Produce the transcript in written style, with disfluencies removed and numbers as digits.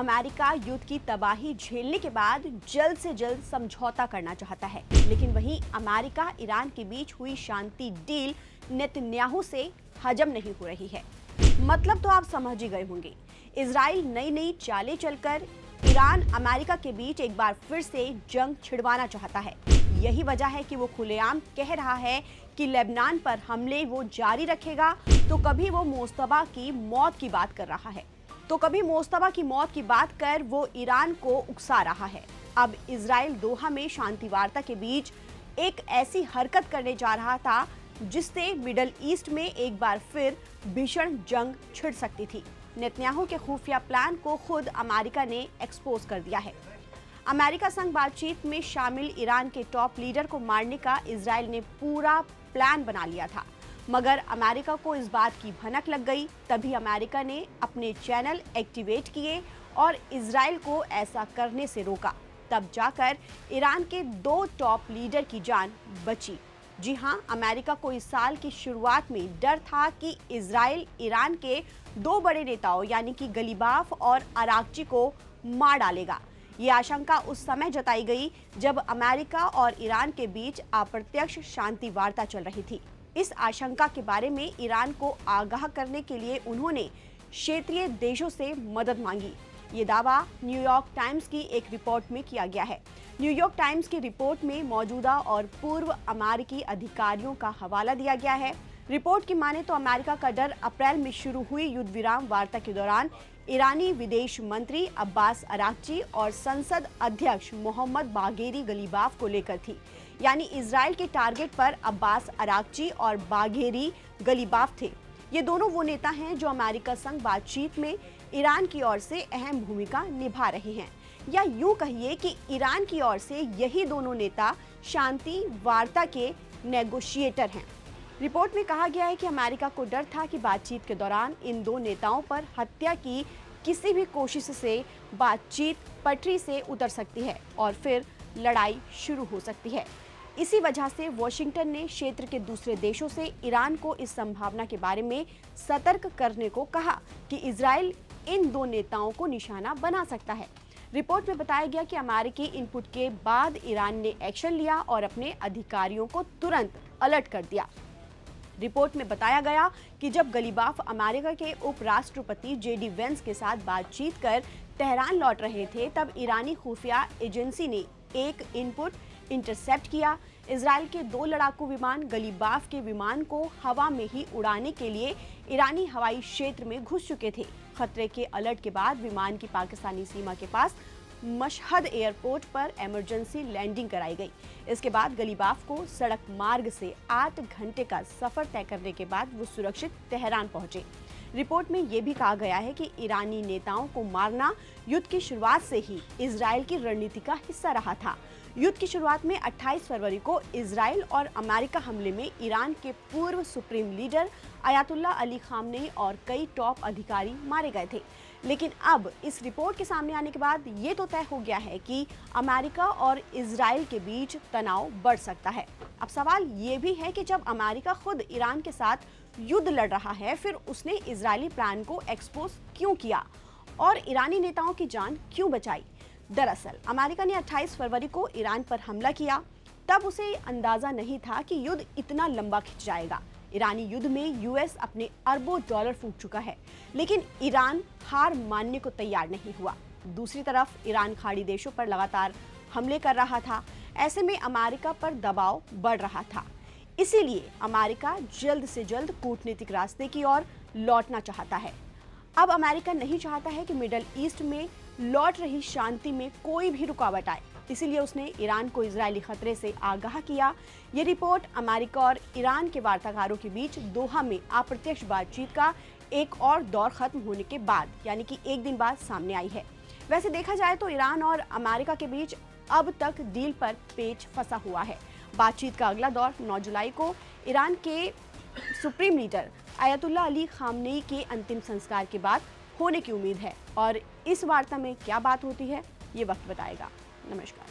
America युद्ध की तबाही झेलने के बाद जल्द से जल्द समझौता करना चाहता है, लेकिन वहीं अमेरिका ईरान के बीच हुई शांति डील नेतन्याहू से हजम नहीं हो रही है। मतलब तो आप समझ ही गए होंगे, इजराइल नई नई चालें चलकर ईरान अमेरिका के बीच एक बार फिर से जंग छिड़वाना चाहता है। यही वजह है कि वो खुलेआम कह रहा है कि लेबनान पर हमले वो जारी रखेगा, तो कभी वो मुस्तफा की मौत की बात कर रहा है, तो कभी मुस्तफा की मौत की बात कर वो ईरान को उकसा रहा है। अब इजराइल दोहा में शांति वार्ता के बीच एक ऐसी हरकत करने जा रहा था जिससे मिडल ईस्ट में एक बार फिर भीषण जंग छिड़ सकती थी। नेतन्याहू के खुफिया प्लान को खुद अमेरिका ने एक्सपोज कर दिया है। अमेरिका संग बातचीत में शामिल ईरान के टॉप लीडर को मारने का इजराइल ने पूरा प्लान बना लिया था, मगर अमेरिका को इस बात की भनक लग गई। तभी अमेरिका ने अपने चैनल एक्टिवेट किए और इजराइल को ऐसा करने से रोका। तब जाकर ईरान के 2 टॉप लीडर की जान बची। जी हां, अमेरिका को इस साल की शुरुआत में डर था कि इजराइल ईरान के 2 बड़े नेताओं यानी कि गलीबाफ और अराक्ची को मार डालेगा। ये आशंका उस समय जताई गई जब अमेरिका और ईरान के बीच अप्रत्यक्ष शांति वार्ता चल रही थी। इस आशंका के बारे में ईरान को आगाह करने के लिए उन्होंने क्षेत्रीय देशों से मदद मांगी। ये दावा न्यूयॉर्क टाइम्स की एक रिपोर्ट में किया गया है। न्यूयॉर्क टाइम्स की रिपोर्ट में मौजूदा और पूर्व अमेरिकी अधिकारियों का हवाला दिया गया है। रिपोर्ट की माने तो अमेरिका का डर अप्रैल में शुरू हुई युद्ध विराम वार्ता के दौरान ईरानी विदेश मंत्री अब्बास अराक्ची और संसद अध्यक्ष मोहम्मद बागेरी गलीबाफ को लेकर थी। यानी इजराइल के टारगेट पर अब्बास अराक्ची और बागेरी गलीबाफ थे। ये दोनों वो नेता हैं जो अमेरिका संग बातचीत में ईरान की ओर से अहम भूमिका निभा रहे हैं, या यूं कहिए कि ईरान की ओर से यही दोनों नेता शांति वार्ता के नेगोशिएटर हैं। रिपोर्ट में कहा गया है कि अमेरिका को डर था कि बातचीत के दौरान इन 2 नेताओं पर हत्या की किसी भी कोशिश से बातचीत पटरी से उतर सकती है और फिर लड़ाई शुरू हो सकती है। इसी वजह से वॉशिंगटन ने क्षेत्र के दूसरे देशों से ईरान को इस संभावना के बारे में सतर्क करने को कहा कि इजराइल इन 2 नेताओं को निशाना बना सकता है। रिपोर्ट में बताया गया कि अमेरिकी इनपुट के बाद ईरान ने एक्शन लिया और अपने अधिकारियों को तुरंत अलर्ट कर दिया। रिपोर्ट में बताया गया कि जब गलीबाफ अमेरिका के उपराष्ट्रपति जेडी वेंस के साथ बातचीत कर तेहरान लौट रहे थे, तब ईरानी खुफिया एजेंसी ने एक इनपुट इंटरसेप्ट किया। इजराइल के 2 लड़ाकू विमान गलीबाफ के विमान को हवा में ही उड़ाने के लिए ईरानी हवाई क्षेत्र में घुस चुके थे। खतरे के अलर्ट के बाद विमान की पाकिस्तानी सीमा के पास मशहद एयरपोर्ट पर इमरजेंसी लैंडिंग कराई गई। इसके बाद गलीबाफ को सड़क मार्ग से 8 घंटे का सफर तय करने के बाद वो सुरक्षित तेहरान पहुंचे। रिपोर्ट में ये भी कहा गया है कि ईरानी नेताओं को मारना युद्ध की शुरुआत से ही इजराइल की रणनीति का हिस्सा रहा था। युद्ध की शुरुआत में 28 फरवरी को इजराइल और अमेरिका हमले में ईरान के पूर्व supreme leader Ayatollah Ali Khamenei और कई टॉप अधिकारी मारे गए थे। लेकिन अब इस रिपोर्ट के सामने आने के बाद ये तो तय हो गया है कि अमेरिका और इजराइल के बीच तनाव बढ़ सकता है। अब सवाल ये भी है कि जब अमेरिका खुद ईरान के साथ युद्ध लड़ रहा है, फिर उसने इजरायली प्लान को एक्सपोज क्यों किया और ईरानी नेताओं की जान क्यों बचाई? दरअसल अमेरिका ने 28 फरवरी को ईरान पर हमला किया, तब उसे अंदाजा नहीं था कि युद्ध इतना लंबा खिंच जाएगा। ईरानी युद्ध में यूएस अपने अरबों डॉलर फूंक चुका है, लेकिन ईरान हार मानने को तैयार नहीं हुआ। दूसरी तरफ ईरान खाड़ी देशों पर लगातार हमले कर रहा था। ऐसे में अमेरिका पर दबाव बढ़ रहा था। इसीलिए अमेरिका जल्द से जल्द कूटनीतिक रास्ते की ओर लौटना चाहता है। अब अमेरिका नहीं चाहता है कि मिडल ईस्ट में लौट रही शांति में कोई भी रुकावट आए, इसीलिए उसने ईरान को इजरायली खतरे से आगाह किया। ये रिपोर्ट अमेरिका और ईरान के वार्ताकारों के बीच दोहा में अप्रत्यक्ष बातचीत का एक और दौर खत्म होने के बाद, यानी कि एक दिन बाद सामने आई है। वैसे देखा जाए तो ईरान और अमेरिका के बीच अब तक डील पर पेच फंसा हुआ है। बातचीत का अगला दौर 9 जुलाई को ईरान के supreme leader Ayatollah Ali Khamenei के अंतिम संस्कार के बाद होने की उम्मीद है, और इस वार्ता में क्या बात होती है ये वक्त बताएगा। नमस्कार।